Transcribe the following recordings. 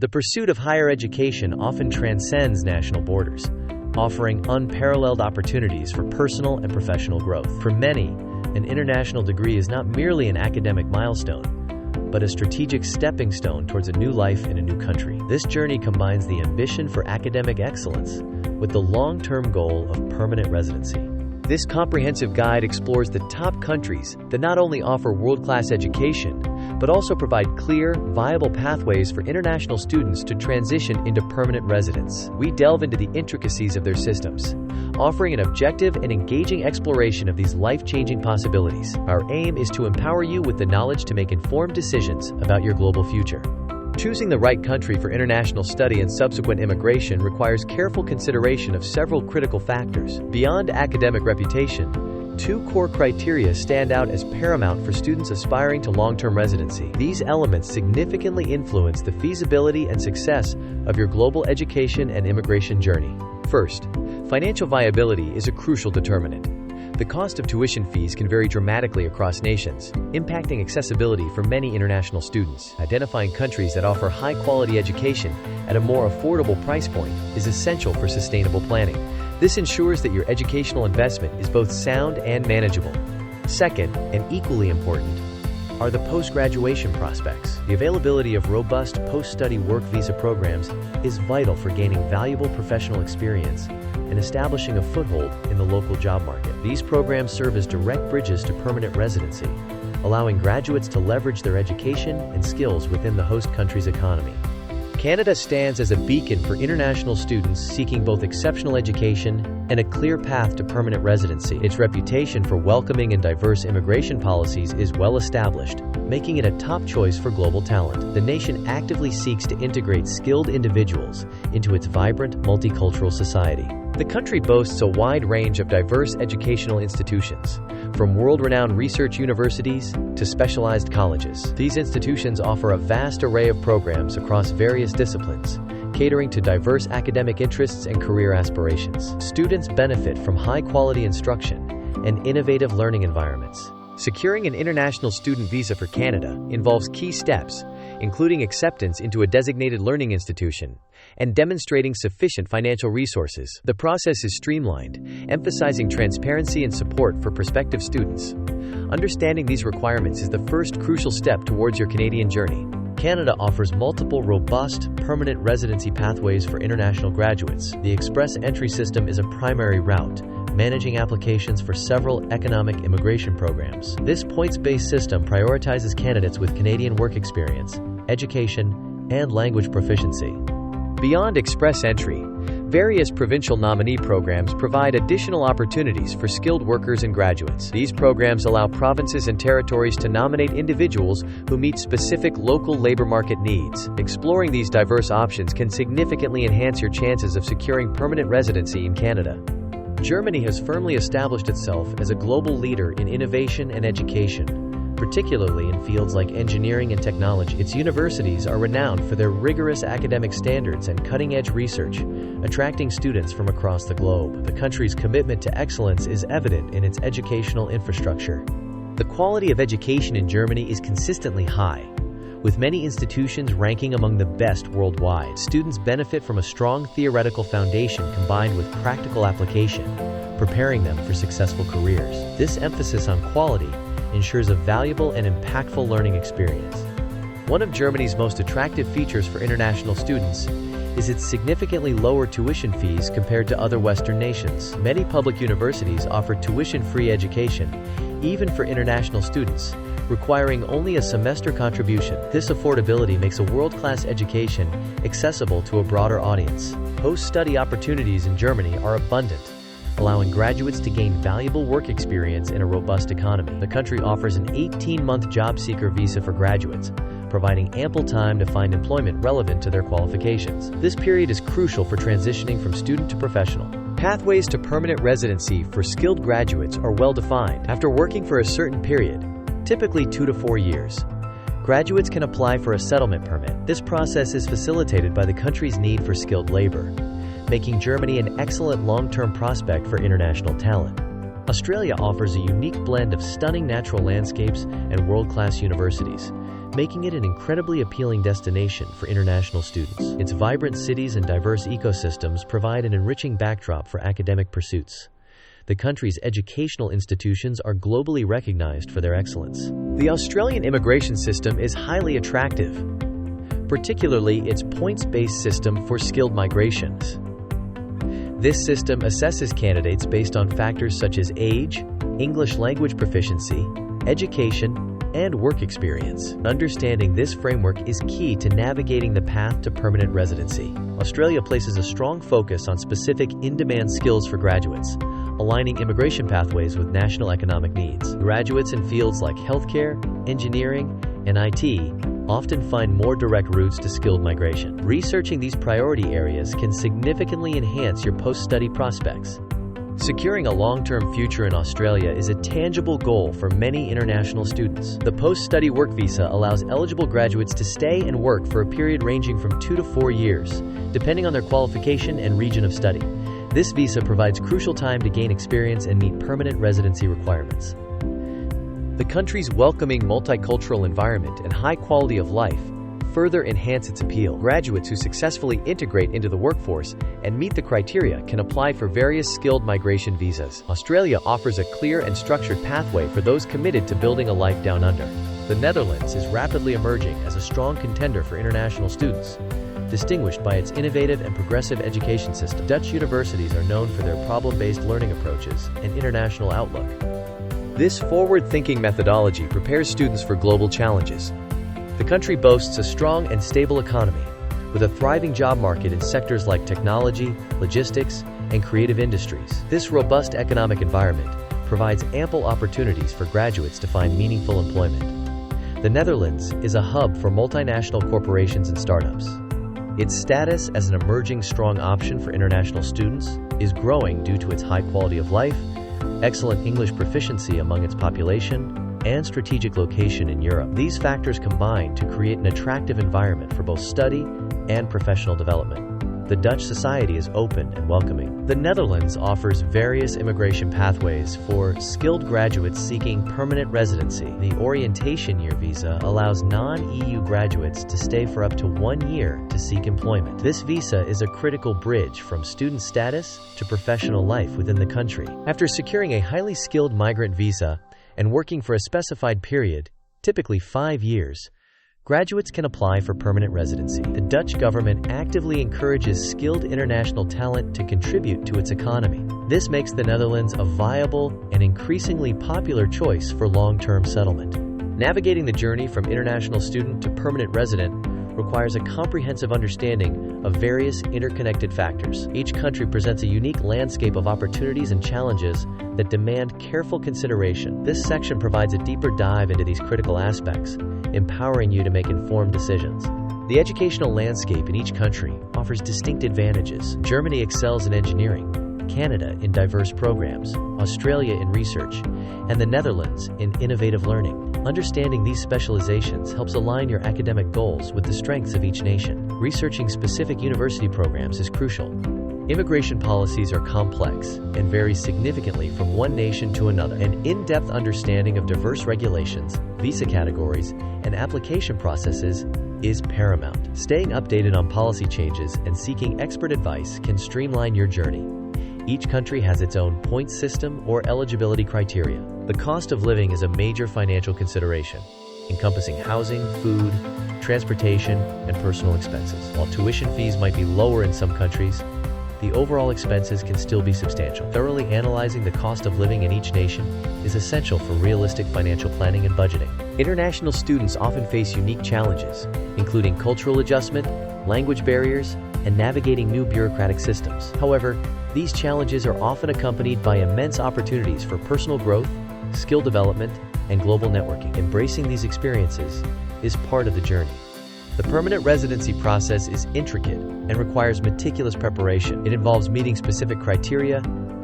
The pursuit of higher education often transcends national borders, offering unparalleled opportunities for personal and professional growth. For many, an international degree is not merely an academic milestone, but a strategic stepping stone towards a new life in a new country. This journey combines the ambition for academic excellence with the long-term goal of permanent residency. This comprehensive guide explores the top countries that not only offer world-class education, but also provide clear, viable pathways for international students to transition into permanent residence. We delve into the intricacies of their systems, offering an objective and engaging exploration of these life-changing possibilities. Our aim is to empower you with the knowledge to make informed decisions about your global future. Choosing the right country for international study and subsequent immigration requires careful consideration of several critical factors. Beyond academic reputation, two core criteria stand out as paramount for students aspiring to long-term residency. These elements significantly influence the feasibility and success of your global education and immigration journey. First, financial viability is a crucial determinant. The cost of tuition fees can vary dramatically across nations, impacting accessibility for many international students. Identifying countries that offer high-quality education at a more affordable price point is essential for sustainable planning. This ensures that your educational investment is both sound and manageable. Second, and equally important, are the post-graduation prospects. The availability of robust post-study work visa programs is vital for gaining valuable professional experience and establishing a foothold in the local job market. These programs serve as direct bridges to permanent residency, allowing graduates to leverage their education and skills within the host country's economy. Canada stands as a beacon for international students seeking both exceptional education and a clear path to permanent residency. Its reputation for welcoming and diverse immigration policies is well established, making it a top choice for global talent. The nation actively seeks to integrate skilled individuals into its vibrant, multicultural society. The country boasts a wide range of diverse educational institutions, from world-renowned research universities to specialized colleges. These institutions offer a vast array of programs across various disciplines, catering to diverse academic interests and career aspirations. Students benefit from high-quality instruction and innovative learning environments. Securing an international student visa for Canada involves key steps, including acceptance into a designated learning institution and demonstrating sufficient financial resources. The process is streamlined, emphasizing transparency and support for prospective students. Understanding these requirements is the first crucial step towards your Canadian journey. Canada offers multiple robust, permanent residency pathways for international graduates. The Express Entry system is a primary route, managing applications for several economic immigration programs. This points-based system prioritizes candidates with Canadian work experience, education, and language proficiency. Beyond Express Entry, various provincial nominee programs provide additional opportunities for skilled workers and graduates. These programs allow provinces and territories to nominate individuals who meet specific local labor market needs. Exploring these diverse options can significantly enhance your chances of securing permanent residency in Canada. Germany has firmly established itself as a global leader in innovation and education, particularly in fields like engineering and technology. Its universities are renowned for their rigorous academic standards and cutting-edge research, attracting students from across the globe. The country's commitment to excellence is evident in its educational infrastructure. The quality of education in Germany is consistently high, with many institutions ranking among the best worldwide. Students benefit from a strong theoretical foundation combined with practical application, preparing them for successful careers. This emphasis on quality ensures a valuable and impactful learning experience. One of Germany's most attractive features for international students is its significantly lower tuition fees compared to other Western nations. Many public universities offer tuition-free education, even for international students, requiring only a semester contribution. This affordability makes a world-class education accessible to a broader audience. Post-study opportunities in Germany are abundant, allowing graduates to gain valuable work experience in a robust economy. The country offers an 18-month job seeker visa for graduates, providing ample time to find employment relevant to their qualifications. This period is crucial for transitioning from student to professional. Pathways to permanent residency for skilled graduates are well defined. After working for a certain period, typically 2 to 4 years, graduates can apply for a settlement permit. This process is facilitated by the country's need for skilled labor, making Germany an excellent long-term prospect for international talent. Australia offers a unique blend of stunning natural landscapes and world-class universities, making it an incredibly appealing destination for international students. Its vibrant cities and diverse ecosystems provide an enriching backdrop for academic pursuits. The country's educational institutions are globally recognized for their excellence. The Australian immigration system is highly attractive, particularly its points-based system for skilled migrations. This system assesses candidates based on factors such as age, English language proficiency, education, and work experience. Understanding this framework is key to navigating the path to permanent residency. Australia places a strong focus on specific in-demand skills for graduates, aligning immigration pathways with national economic needs. Graduates in fields like healthcare, engineering, and IT often find more direct routes to skilled migration. Researching these priority areas can significantly enhance your post-study prospects. Securing a long-term future in Australia is a tangible goal for many international students. The post-study work visa allows eligible graduates to stay and work for a period ranging from 2 to 4 years, depending on their qualification and region of study. This visa provides crucial time to gain experience and meet permanent residency requirements. The country's welcoming multicultural environment and high quality of life further enhance its appeal. Graduates who successfully integrate into the workforce and meet the criteria can apply for various skilled migration visas. Australia offers a clear and structured pathway for those committed to building a life down under. The Netherlands is rapidly emerging as a strong contender for international students, distinguished by its innovative and progressive education system. Dutch universities are known for their problem-based learning approaches and international outlook. This forward-thinking methodology prepares students for global challenges. The country boasts a strong and stable economy, with a thriving job market in sectors like technology, logistics, and creative industries. This robust economic environment provides ample opportunities for graduates to find meaningful employment. The Netherlands is a hub for multinational corporations and startups. Its status as an emerging strong option for international students is growing due to its high quality of life, excellent English proficiency among its population, and strategic location in Europe. These factors combine to create an attractive environment for both study and professional development. The Dutch society is open and welcoming. The Netherlands offers various immigration pathways for skilled graduates seeking permanent residency. The Orientation Year visa allows non-EU graduates to stay for up to 1 year to seek employment. This visa is a critical bridge from student status to professional life within the country. After securing a highly skilled migrant visa and working for a specified period, typically 5 years, graduates can apply for permanent residency. The Dutch government actively encourages skilled international talent to contribute to its economy. This makes the Netherlands a viable and increasingly popular choice for long-term settlement. Navigating the journey from international student to permanent resident requires a comprehensive understanding of various interconnected factors. Each country presents a unique landscape of opportunities and challenges that demand careful consideration. This section provides a deeper dive into these critical aspects, empowering you to make informed decisions. The educational landscape in each country offers distinct advantages. Germany excels in engineering, Canada in diverse programs, Australia in research, and the Netherlands in innovative learning. Understanding these specializations helps align your academic goals with the strengths of each nation. Researching specific university programs is crucial. Immigration policies are complex and vary significantly from one nation to another. An in-depth understanding of diverse regulations, visa categories, and application processes is paramount. Staying updated on policy changes and seeking expert advice can streamline your journey. Each country has its own points system or eligibility criteria. The cost of living is a major financial consideration, encompassing housing, food, transportation, and personal expenses. While tuition fees might be lower in some countries, the overall expenses can still be substantial. Thoroughly analyzing the cost of living in each nation is essential for realistic financial planning and budgeting. International students often face unique challenges, including cultural adjustment, language barriers, and navigating new bureaucratic systems. However, these challenges are often accompanied by immense opportunities for personal growth, skill development, and global networking. Embracing these experiences is part of the journey. The permanent residency process is intricate and requires meticulous preparation. It involves meeting specific criteria,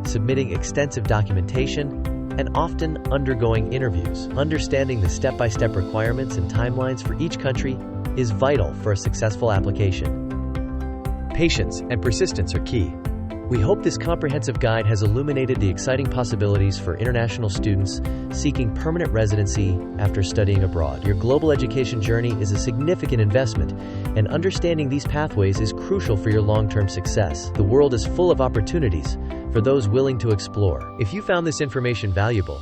submitting extensive documentation, and often undergoing interviews. Understanding the step-by-step requirements and timelines for each country is vital for a successful application. Patience and persistence are key. We hope this comprehensive guide has illuminated the exciting possibilities for international students seeking permanent residency after studying abroad. Your global education journey is a significant investment, and understanding these pathways is crucial for your long-term success. The world is full of opportunities for those willing to explore. If you found this information valuable,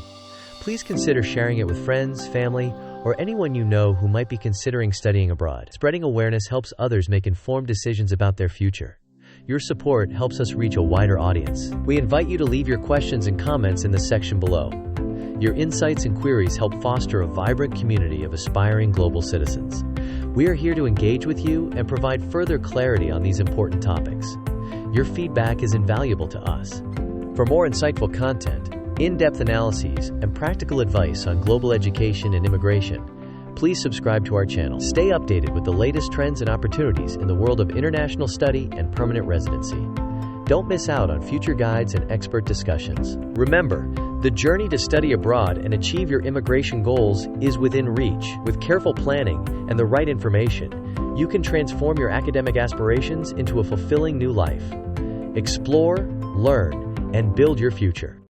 please consider sharing it with friends, family, or anyone you know who might be considering studying abroad. Spreading awareness helps others make informed decisions about their future. Your support helps us reach a wider audience. We invite you to leave your questions and comments in the section below. Your insights and queries help foster a vibrant community of aspiring global citizens. We are here to engage with you and provide further clarity on these important topics. Your feedback is invaluable to us. For more insightful content, in-depth analyses, and practical advice on global education and immigration, please subscribe to our channel. Stay updated with the latest trends and opportunities in the world of international study and permanent residency. Don't miss out on future guides and expert discussions. Remember, the journey to study abroad and achieve your immigration goals is within reach. With careful planning and the right information, you can transform your academic aspirations into a fulfilling new life. Explore, learn, and build your future.